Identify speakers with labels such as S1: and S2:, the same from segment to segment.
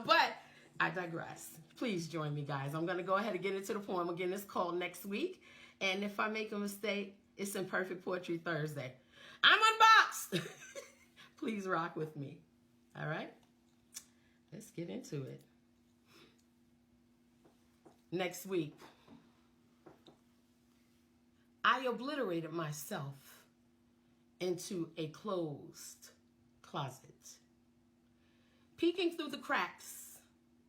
S1: But I digress. Please join me, guys. I'm going to go ahead and get into the poem. Again, it's called Next Week. And if I make a mistake, it's in Perfect Poetry Thursday. I'm unboxed. Please rock with me. All right? Let's get into it. Next week. I obliterated myself into a closed closet. Peeking through the cracks,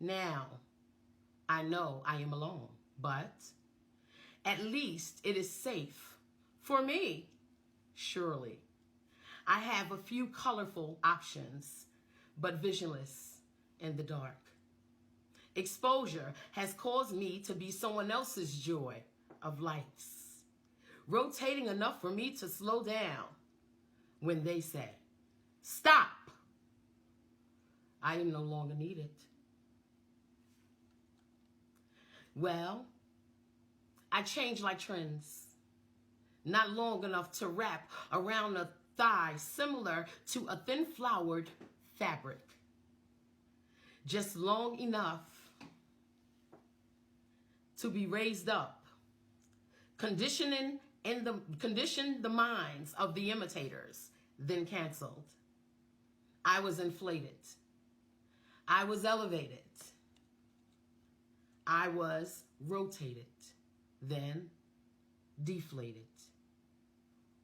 S1: now I know I am alone, but at least it is safe for me, surely. I have a few colorful options, but visionless in the dark. Exposure has caused me to be someone else's joy of lights, rotating enough for me to slow down when they say, stop. I am no longer needed. Well, I change like trends, not long enough to wrap around a thigh similar to a thin flowered fabric, just long enough to be raised up, condition the minds of the imitators, then canceled. I was inflated. I was elevated. I was rotated, then deflated.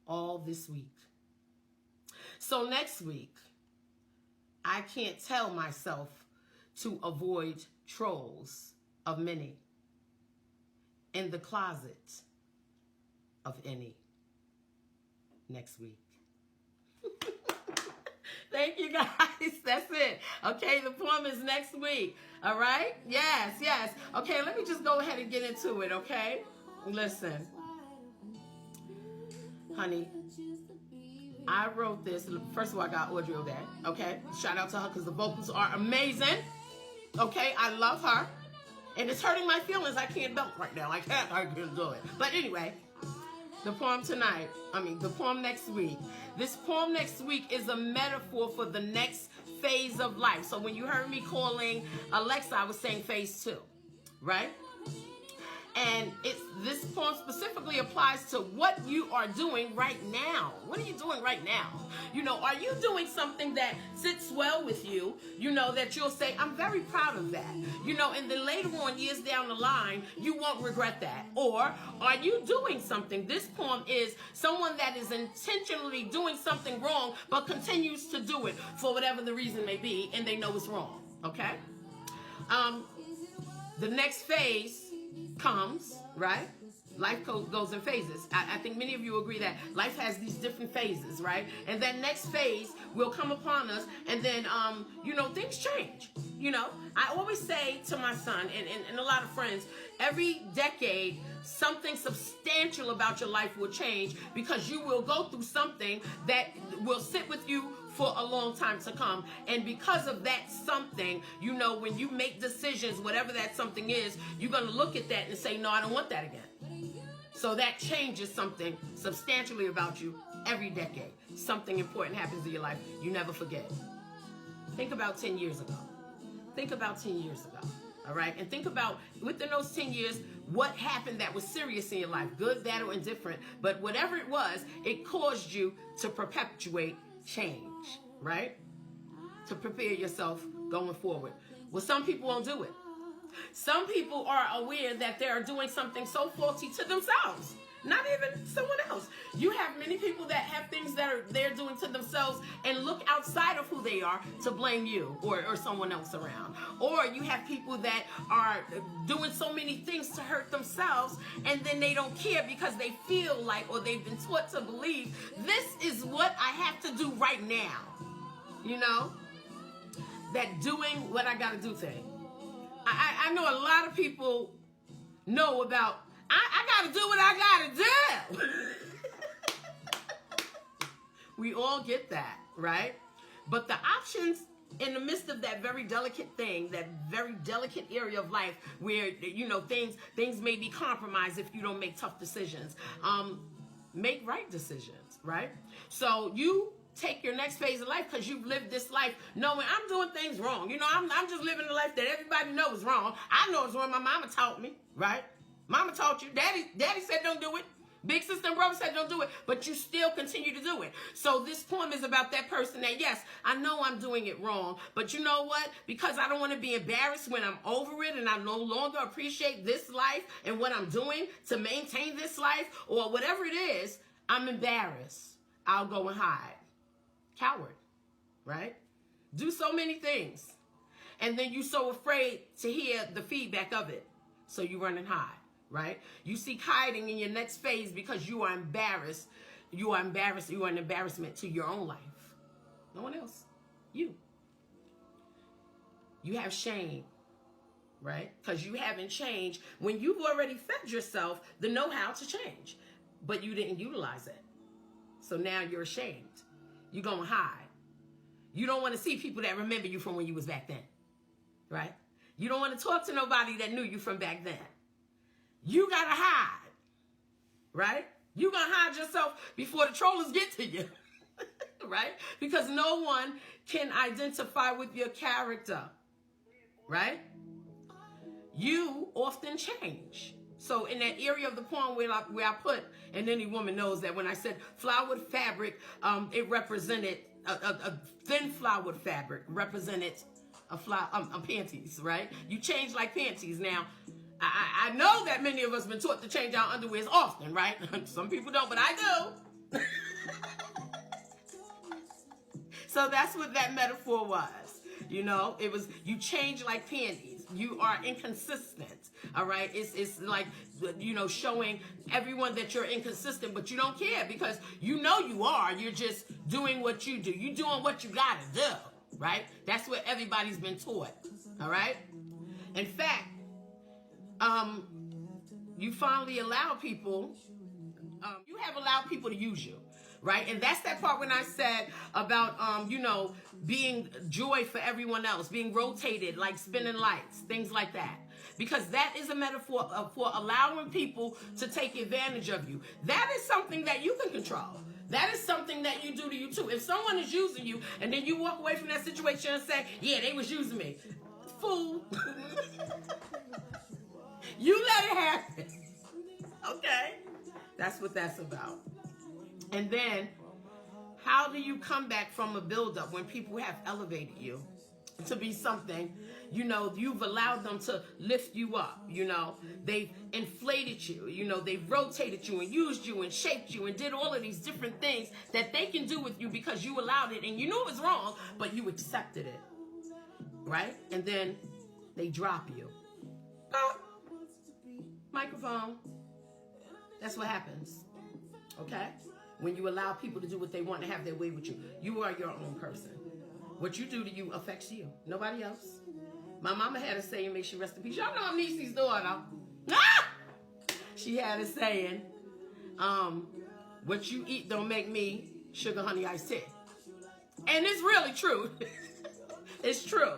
S1: All this week. So next week, I can't tell myself to avoid trolls of many in the closet of any. Next week. Thank you, guys. That's it. Okay, the poem is next week. All right? Yes, yes. Okay, let me just go ahead and get into it, okay? Listen. Honey, I wrote this. First of all, I got Audrey O'Day, okay? Shout out to her because the vocals are amazing. Okay, I love her. And it's hurting my feelings. I can't belt right now. I can't do it. But anyway, the poem the poem next week. This poem next week is a metaphor for the next phase of life. So when you heard me calling Alexa, I was saying phase 2, right? And this poem specifically applies to what you are doing right now. What are you doing right now? Are you doing something that sits well with you, that you'll say, I'm very proud of that. And then later on, years down the line, you won't regret that. Or are you doing something? This poem is someone that is intentionally doing something wrong, but continues to do it for whatever the reason may be, and they know it's wrong, okay? The next phase comes, right? Life goes in phases. I think many of you agree that life has these different phases, right? And that next phase will come upon us, and then, things change. I always say to my son and a lot of friends, every decade, something substantial about your life will change because you will go through something that will sit with you for a long time to come. And because of that something, when you make decisions, whatever that something is, you're going to look at that and say, no, I don't want that again. So that changes something substantially about you every decade. Something important happens in your life. You never forget. Think about 10 years ago. Think about 10 years ago. All right? And think about, within those 10 years, what happened that was serious in your life, good, bad, or indifferent. But whatever it was, it caused you to perpetuate change, right? To prepare yourself going forward. Well, some people won't do it. Some people are aware that they are doing something so faulty to themselves, not even someone else. You have many people that have things that they're doing to themselves and look outside of who they are to blame you or someone else around. Or you have people that are doing so many things to hurt themselves, and then they don't care because they feel like, or they've been taught to believe, this is what I have to do right now. That doing what I got to do thing. I know a lot of people know about, I got to do what I got to do. We all get that, right? But the options in the midst of that very delicate thing, that very delicate area of life where, things may be compromised if you don't make tough decisions. Make right decisions, right? So you take your next phase of life because you've lived this life knowing I'm doing things wrong. You know, I'm just living the life that everybody knows is wrong. I know it's wrong. My mama taught me, right? Mama taught you. Daddy said don't do it. Big sister and brother said don't do it, but you still continue to do it. So this poem is about that person that, yes, I know I'm doing it wrong, but you know what? Because I don't want to be embarrassed when I'm over it and I no longer appreciate this life and what I'm doing to maintain this life or whatever it is, I'm embarrassed. I'll go and hide. Coward, right? Do so many things. And then you're so afraid to hear the feedback of it. So you run and hide. Right? You seek hiding in your next phase because you are embarrassed. You are embarrassed. You are an embarrassment to your own life. No one else. You. You have shame. Right? Because you haven't changed when you've already fed yourself the know-how to change. But you didn't utilize it. So now you're ashamed. You're going to hide. You don't want to see people that remember you from when you was back then. Right? You don't want to talk to nobody that knew you from back then. You got to hide, right? You going to hide yourself before the trollers get to you, right? Because no one can identify with your character, right? You often change. So in that area of the poem where I put, and any woman knows that when I said flowered fabric, it represented a thin flowered fabric, represented a panties, right? You change like panties. Now, I know that many of us have been taught to change our underwears often, right? Some people don't, but I do. So that's what that metaphor was. You know, it was, you change like panties. You are inconsistent, all right? It's like, you know, showing everyone that you're inconsistent, but you don't care because you know you are. You're just doing what you do. You're doing what you got to do, right? That's what everybody's been taught, all right? In fact, you finally allow people, you have allowed people to use you, right? And that's that part when I said about, you know, being joy for everyone else, being rotated, like spinning lights, things like that. Because that is a metaphor for allowing people to take advantage of you. That is something that you can control. That is something that you do to you too. If someone is using you and then you walk away from that situation and say, yeah, they was using me. Fool. You let it happen. Okay? That's what that's about. And then, how do you come back from a buildup when people have elevated you to be something? You know, you've allowed them to lift you up. You know, they've inflated you. You know, they've rotated you and used you and shaped you and did all of these different things that they can do with you because you allowed it and you knew it was wrong, but you accepted it. Right? And then they drop you. Oh. Microphone. That's what happens. Okay? When you allow people to do what they want to have their way with you. You are your own person. What you do to you affects you. Nobody else. My mama had a saying, may she rest in peace. Y'all know I'm Niecy's daughter. Ah! She had a saying, what you eat don't make me sugar, honey, iced tea. And it's really true. It's true.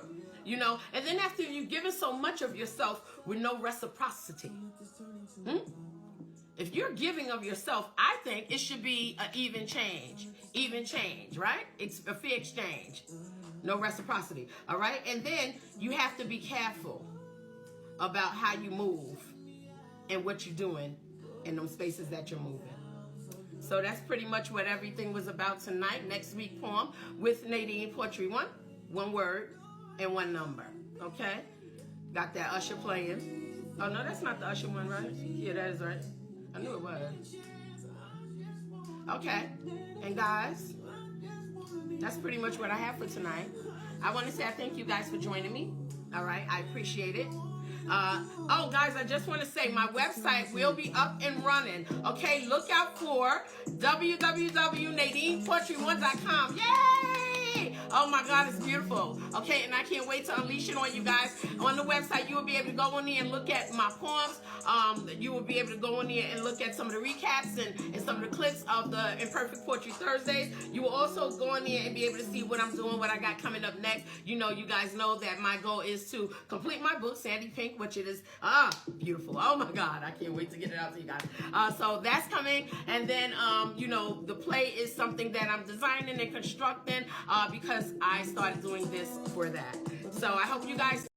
S1: You know, and then after you've given so much of yourself with no reciprocity. If you're giving of yourself, I think it should be an even change, right? It's a fair exchange. No reciprocity, all right? And then you have to be careful about how you move and what you're doing in those spaces that you're moving. So that's pretty much what everything was about tonight. Next week poem with Nadine Poetry. One word and one number, okay? Got that Usher playing. Oh, no, that's not the Usher one, right? Yeah, that is right. I knew it was. Okay. And guys, that's pretty much what I have for tonight. I want to say I thank you guys for joining me. All right. I appreciate it. Oh, guys, I just want to say my website will be up and running. Okay. Look out for www.nadinepoetry1.com. Yay! Oh my God, it's beautiful. Okay, and I can't wait to unleash it on you guys. On the website, you will be able to go on there and look at my poems. You will be able to go on there and look at some of the recaps and some of the clips of the Imperfect Poetry Thursdays. You will also go on there and be able to see what I'm doing, what I got coming up next. You know, you guys know that my goal is to complete my book, Sandy Pink, which it is beautiful. Oh my God, I can't wait to get it out to you guys. So that's coming, and then you know, the play is something that I'm designing and constructing because I started doing this for that. So I hope you guys